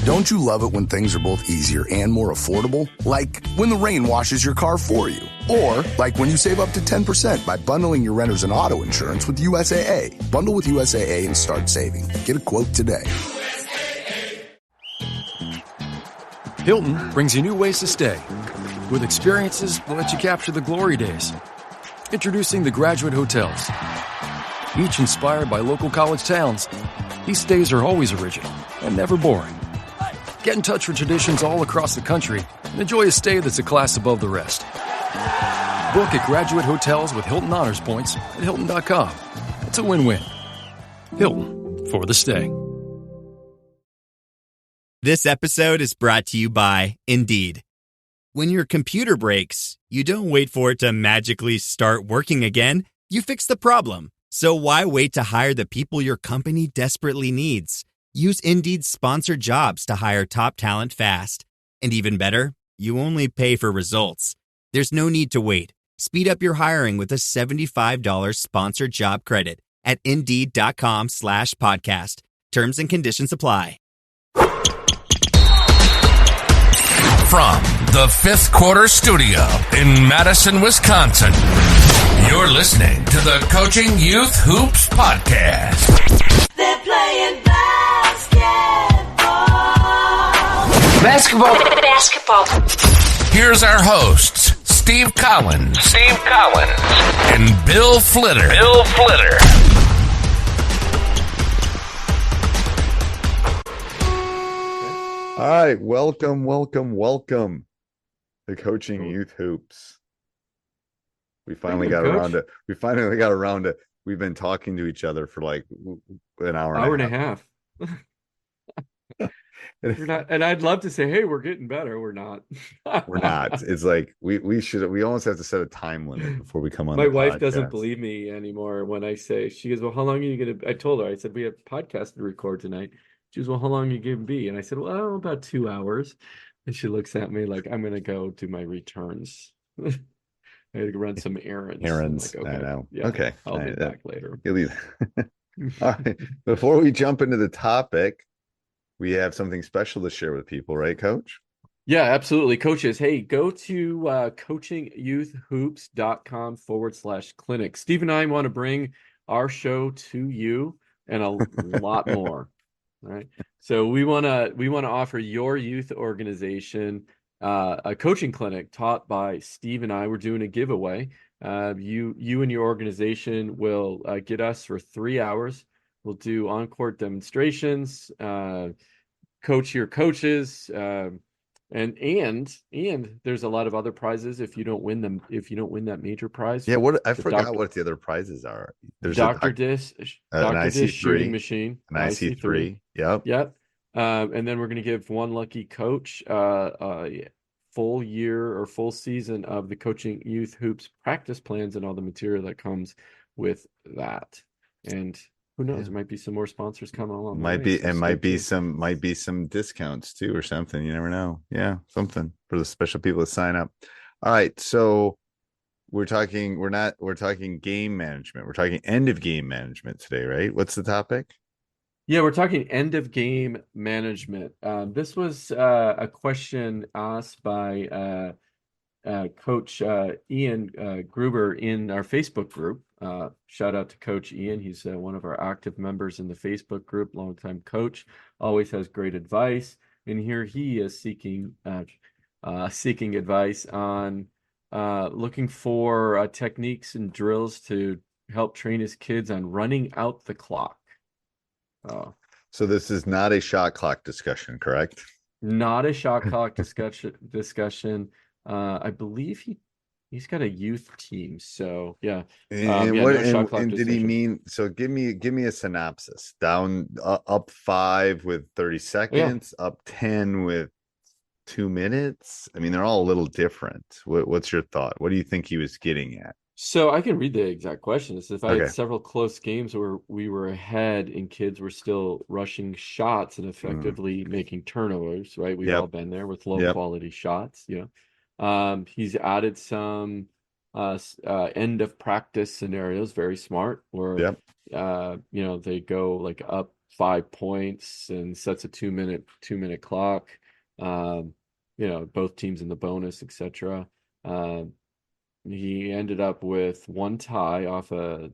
Don't you love it when things are both easier and more affordable? Like when the rain washes your car for you. Or like when you save up to 10% by bundling your renters and auto insurance with USAA. Bundle with USAA and start saving. Get a quote today. Hilton brings you new ways to stay with experiences that let you capture the glory days. Introducing the Graduate Hotels. Each inspired by local college towns, these stays are always original and never boring. Get in touch with traditions all across the country and enjoy a stay that's a class above the rest. Book at Graduate Hotels with Hilton Honors Points at Hilton.com. It's a win-win. Hilton, for the stay. This episode is brought to you by Indeed. When your computer breaks, you don't wait for it to magically start working again. You fix the problem. So why wait to hire the people your company desperately needs? Use Indeed's sponsored jobs to hire top talent fast. And even better, you only pay for results. There's no need to wait. Speed up your hiring with a $75 sponsored job credit at Indeed.com/podcast. Terms and conditions apply. From the Fifth Quarter Studio in Madison, Wisconsin, you're listening to the Coaching Youth Hoops Podcast. They're playing Basketball. Here's our hosts, Steve Collins. And Bill Flitter. All right, welcome to Coaching Youth Hoops. We finally got around to. We've been talking to each other for like an hour and a half. We're not, and I'd love to say, hey, we're getting better. We're not. We're not. It's like we almost have to set a time limit before we come on. My wife doesn't believe me anymore when I say, she goes, well, how long are you gonna? I told her, I said, we have a podcast to record tonight. She goes, well, how long are you gonna be? And I said, well, about 2 hours. And she looks at me like, I'm gonna go do my returns. I had to run some errands. Like, okay. I know. Yeah, okay, I'll be back later. All right. Before we jump into the topic, we have something special to share with people, right, Coach? Yeah, absolutely. Coaches, hey, go to coachingyouthhoops.com/clinic. Steve and I want to bring our show to you and a lot more. All right. So we want to offer your youth organization a coaching clinic taught by Steve and I. We're doing a giveaway. You and your organization will get us for 3 hours. We'll do on-court demonstrations, coach your coaches, and there's a lot of other prizes if you don't win them. If you don't win that major prize, yeah. I forgot what the other prizes are. There's Dr. Dish shooting machine, an IC3. Yep. And then we're going to give one lucky coach a full year or full season of the Coaching Youth Hoops practice plans and all the material that comes with that. And who knows? There might be some more sponsors coming along. Might be some discounts too, or something. You never know. Yeah, something for the special people to sign up. All right, so we're talking game management. We're talking end of game management today, right? What's the topic? Yeah, we're talking end of game management. This was a question asked by Coach Ian Gruber in our Facebook group. Shout out to Coach Ian. He's one of our active members in the Facebook group, longtime coach, always has great advice. And here he is seeking advice on looking for techniques and drills to help train his kids on running out the clock. So this is not a shot clock discussion, correct? Not a shot clock discussion. I believe he's got a youth team, so yeah. And did he mean? So give me a synopsis. Down up 5 with 30 seconds, up 10 with 2 minutes. I mean, they're all a little different. What's your thought? What do you think he was getting at? So I can read the exact question. It's if I had several close games where we were ahead and kids were still rushing shots and effectively making turnovers, right? We've all been there with low quality shots. He's added some end of practice scenarios, very smart, where they go like up 5 points and sets a 2-minute clock. Both teams in the bonus, etc. He ended up with one tie off a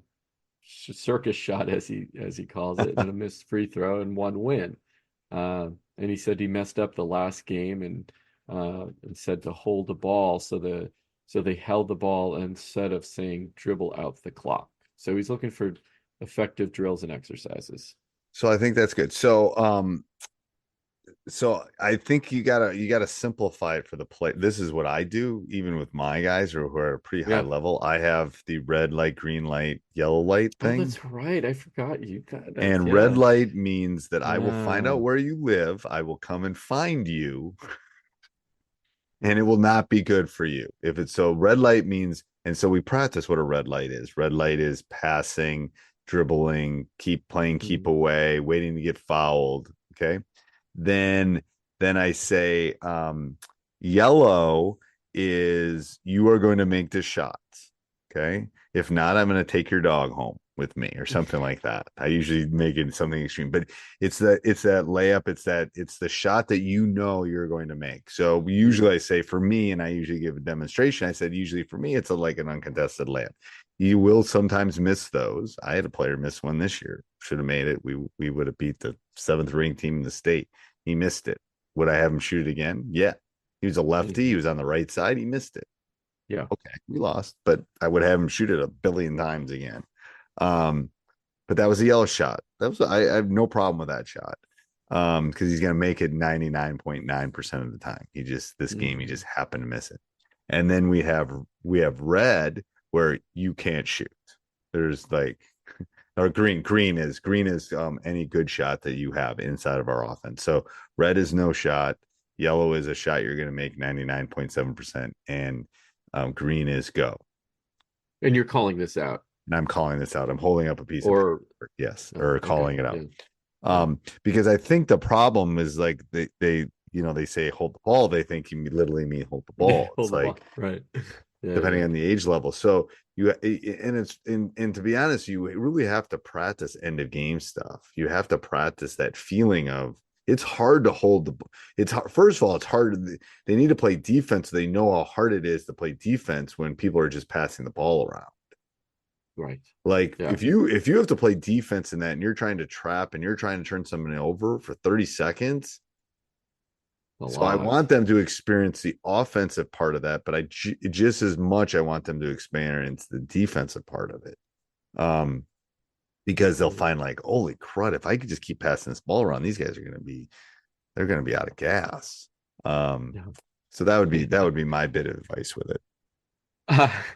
circus shot, as he calls it, and a missed free throw, and one win. And he said he messed up the last game and said to hold the ball, so they held the ball instead of saying dribble out the clock. So he's looking for effective drills and exercises. So I think that's good. So I think you gotta simplify it for the play. This is what I do, even with my guys who are at a pretty high level. I have the red light, green light, yellow light thing. Oh, that's right. I forgot you got that. And red light means that I will find out where you live. I will come and find you, and it will not be good for you. If it's so, red light means, and so we practice what a red light is. Red light is passing, dribbling, keep playing, keep away, waiting to get fouled. Okay. Then I say yellow is you are going to make the shots. Okay. If not, I'm going to take your dog home with me or something like that. I usually make it something extreme, but it's that layup. It's the shot that you're going to make. So usually I say for me, and I usually give a demonstration. I said, usually for me, it's like an uncontested layup. You will sometimes miss those. I had a player miss one this year. Should have made it. We would have beat the 7th ranked team in the state. He missed it. Would I have him shoot it again? Yeah. He was a lefty. He was on the right side. He missed it. Yeah. Okay. We lost, but I would have him shoot it a billion times again. But that was a yellow shot. I have no problem with that shot. Because he's gonna make it 99.9% of the time. This game he just happened to miss it. And then we have red where you can't shoot. There's or green is any good shot that you have inside of our offense. So red is no shot, yellow is a shot you're going to make 99.7%, and green is go. And you're calling this out. And I'm calling this out. I'm holding up a piece of paper. Yes, or calling it out. Yeah. Because I think the problem is they say hold the ball. They think you literally mean hold the ball. Hold the ball. Right. Depending on the age level. So and to be honest, you really have to practice end of game stuff. You have to practice that feeling of it's hard to hold it's hard. First of all, it's hard. They need to play defense. So they know how hard it is to play defense when people are just passing the ball around. Right. If you have to play defense in that and you're trying to trap and you're trying to turn somebody over for 30 seconds. I want them to experience the offensive part of that, but just as much I want them to experience the defensive part of it. Because they'll find holy crud, if I could just keep passing this ball around, these guys are going to be out of gas. So that would be my bit of advice with it.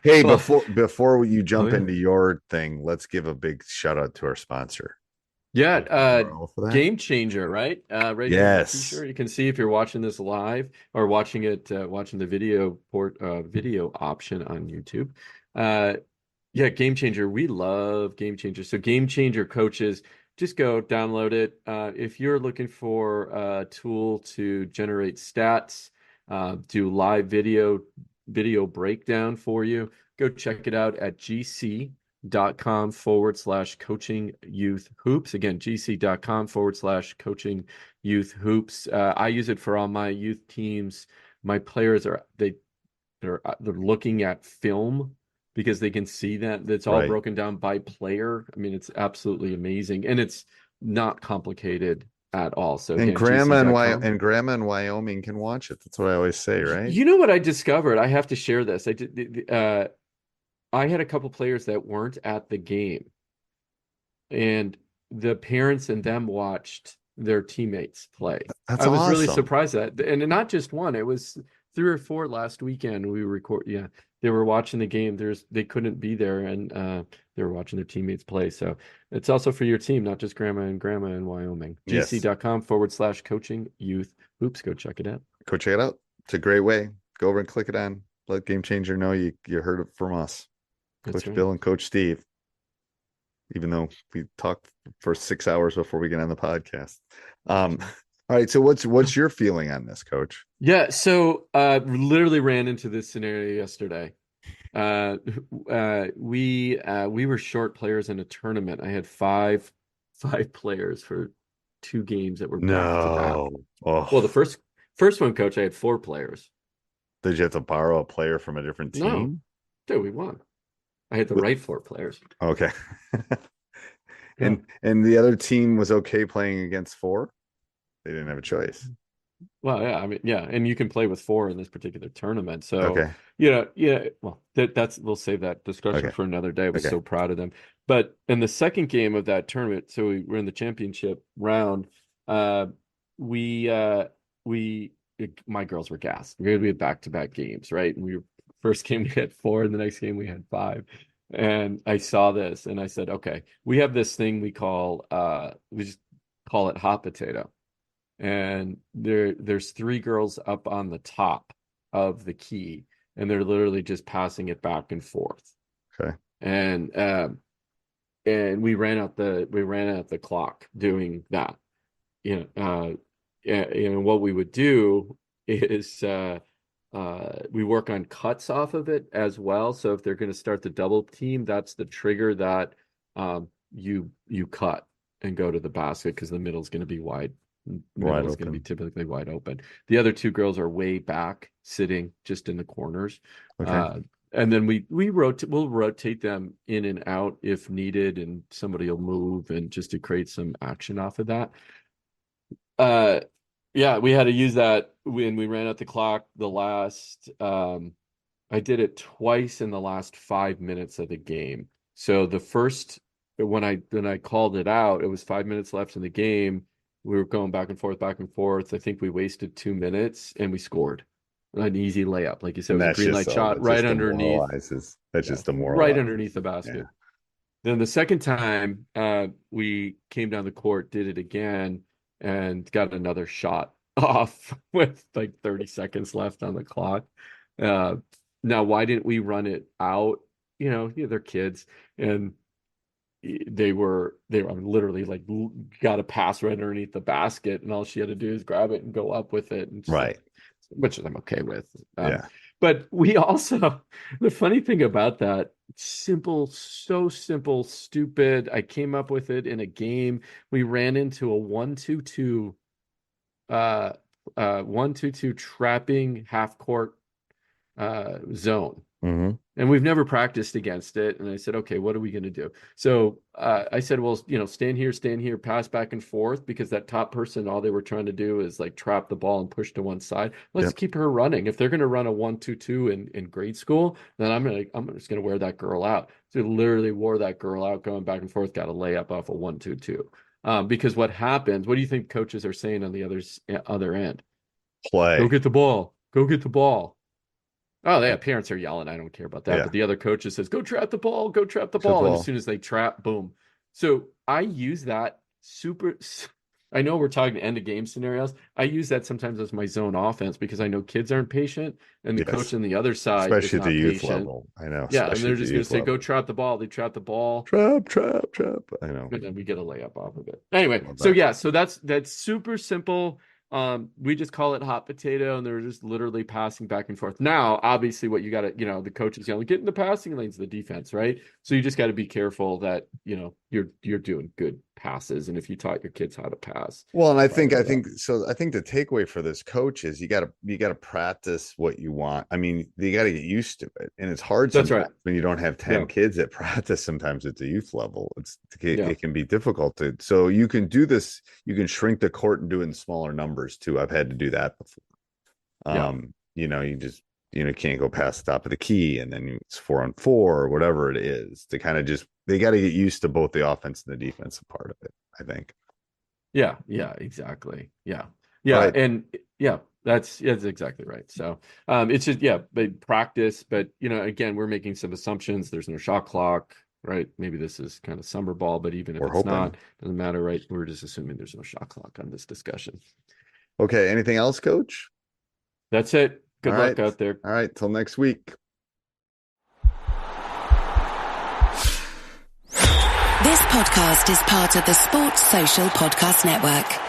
Hey, before you jump into your thing, let's give a big shout out to our sponsor. Yeah, Game Changer, right? Right. Yes. You can see if you're watching this live or watching the video option on YouTube. Yeah, Game Changer. We love Game Changer. So Game Changer coaches, just go download it. If you're looking for a tool to generate stats, do live video breakdown for you, go check it out at gc.com/coaching youth hoops. Again, gc.com/coaching youth hoops. I use it for all my youth teams. My players they're looking at film because they can see that it's all broken down by player. I mean, it's absolutely amazing, and it's not complicated at all. So and grandma in Wyoming can watch it. That's what I always say, right? You know what I discovered? I have to share this. I had a couple players that weren't at the game, and the parents and them watched their teammates play. That's I was awesome. really surprised at, and not just one. It was 3 or 4 last weekend. We record. Yeah, they were watching the game. They couldn't be there, and they were watching their teammates play. So it's also for your team, not just grandma in Wyoming. Yes. gc.com/coaching youth hoops. Go check it out. Go check it out. It's a great way. Go over and click it on. Let Game Changer know you heard it from us. Coach Bill and Coach Steve, even though we talked for 6 hours before we get on the podcast. All right. So what's your feeling on this, Coach? Yeah. So literally ran into this scenario yesterday. We were short players in a tournament. I had five 5 players for 2 games that were back to back. Oh. Well, the first one, coach, I had 4 players. Did you have to borrow a player from a different team? No, dude, we won. I had the right 4 players. Okay. And the other team was okay playing against 4? They didn't have a choice. Well, yeah, I mean, yeah, and you can play with 4 in this particular tournament. So, okay. Well, we'll save that discussion for another day. I was so proud of them. But in the second game of that tournament, so we were in the championship round. My girls were gassed. We had back-to-back games, right? And first game we had 4, and the next game we had 5. And I saw this, and I said, okay, we have this thing we just call it hot potato. And there's 3 girls up on the top of the key, and they're literally just passing it back and forth. Okay. And we ran out the clock doing that. What we would do is we work on cuts off of it as well. So if they're going to start the double team, that's the trigger that you cut and go to the basket, because the middle is going to be wide. Middle is going to be typically wide open. The other 2 girls are way back, sitting just in the corners. Okay. And then we'll rotate them in and out if needed, and somebody will move, and just to create some action off of that. We had to use that when we ran out the clock. The last, I did it twice in the last 5 minutes of the game. So the first, when I called it out, it was 5 minutes left in the game. We were going back and forth. I think we wasted 2 minutes, and we scored an easy layup. Like you said, it was a green light shot right underneath. That's just demoralizing. Right underneath the basket. Yeah. Then the second time, we came down the court, did it again, and got another shot off with like 30 seconds left on the clock. Now, why didn't we run it out? They're kids, and they were literally like got a pass right underneath the basket, and all she had to do is grab it and go up with it, and right, which I'm okay with. But we also, the funny thing about that, so simple, stupid. I came up with it in a game. We ran into a 1-2-2, 1-2-2 trapping half court zone. Mm-hmm. And we've never practiced against it. And I said, okay, what are we going to do? So I said, well, stand here, pass back and forth, because that top person, all they were trying to do is like trap the ball and push to one side. Let's keep her running. If they're going to run a 1-2-2 in grade school, then I'm just going to wear that girl out. So literally wore that girl out, going back and forth, got a layup off a 1-2-2. Because what happens, what do you think coaches are saying on the other end? Play. Go get the ball. Go get the ball. Oh, yeah, parents are yelling. I don't care about that. Yeah. But the other coaches says, go trap the ball, go trap the ball. And as soon as they trap, boom. So I use that I know we're talking end of game scenarios. I use that sometimes as my zone offense, because I know kids aren't patient, and the coach on the other side, especially is at the youth patient. level. I know. Yeah, and they're just going to say, go trap the ball. They trap the ball. Trap. I know. And then we get a layup off of it. Anyway, so that's super simple. We just call it hot potato, and they're just literally passing back and forth. Now, obviously, what you got to, the coach is yelling, get in the passing lanes, the defense, right? So you just got to be careful that, you're doing good passes, and if you taught your kids how to pass. Well, and I think the takeaway for this coach is you got to practice what you want. I mean, you got to get used to it, and it's hard sometimes when you don't have 10 kids at practice. Sometimes at the youth level, it can be difficult so you can do this. You can shrink the court and do it in smaller numbers too. I've had to do that before. You just can't go past the top of the key, and then it's 4-on-4 or whatever it is. To kind of they got to get used to both the offense and the defensive part of it, I think. Yeah, exactly. Yeah. Right. And that's exactly right. So it's just but practice, but again, we're making some assumptions. There's no shot clock, right? Maybe this is kind of summer ball, but even if it's not, doesn't matter, right? We're just assuming there's no shot clock on this discussion. Okay, anything else, Coach? That's it. Good luck out there. All right, till next week. This podcast is part of the Sports Social Podcast Network.